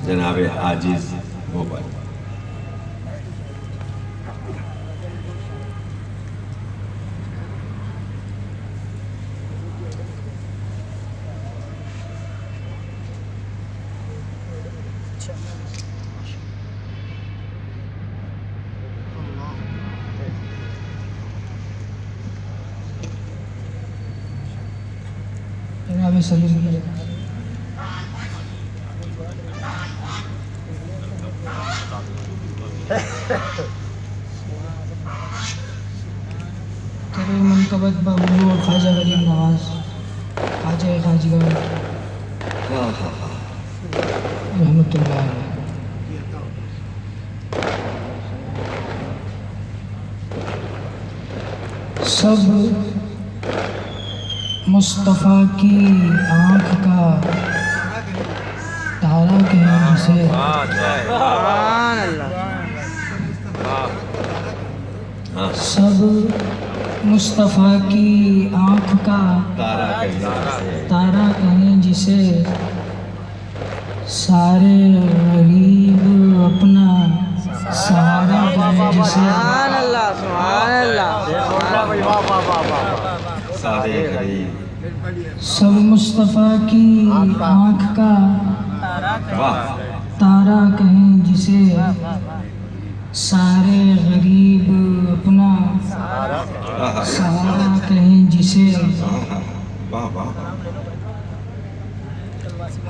जनाब आजिज मोबाइल। जनाब सलीम तेरे मनकबत बबलू और ख्वाजा गरीब नवाज ख्वाजा खाजगर रहमतुल्लाह अलैह। सब मुस्तफ़ा की आँख का तारा कहें जिसे, सब मुस्तफ़ा की आँख का तारा कहें जिसे, सारे गरीब अपना सहारा कहें जिसे, सब मुस्तफ़ा की आँख का तारा कहें जिसे, सारे गरीब अपना सहारा कहें जिसे,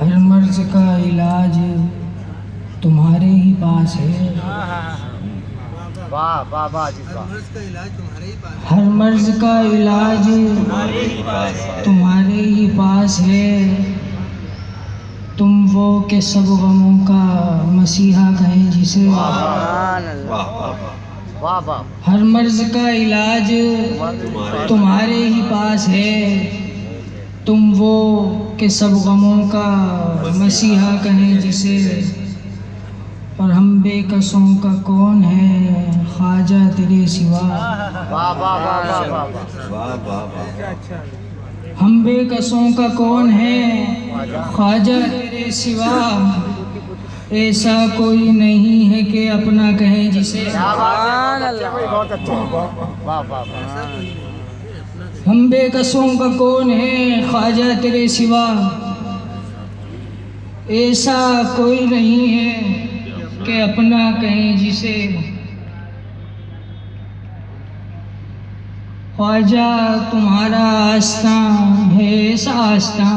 हर मर्ज का इलाज तुम्हारे ही पास है, हर मर्ज का इलाज तुम्हारे ही पास है, तुम वो के सब गमों का मसीहा कहें जिसे, हर मर्ज का इलाज तुम्हारे ही पास है, तुम वो के सब गमों का मसीहा कहें जिसे, और हम बेकसों का कौन है ख्वाजा तेरे सिवा, हम बेकसों का कौन है ख्वाजा तेरे सिवा, ऐसा कोई नहीं है कि अपना कहें जिसे, हम बेकसों का कौन है ख्वाजा तेरे सिवा, ऐसा कोई नहीं है कि अपना कहें जिसे, ख्वाजा तुम्हारा आस्था है ऐसा आस्था,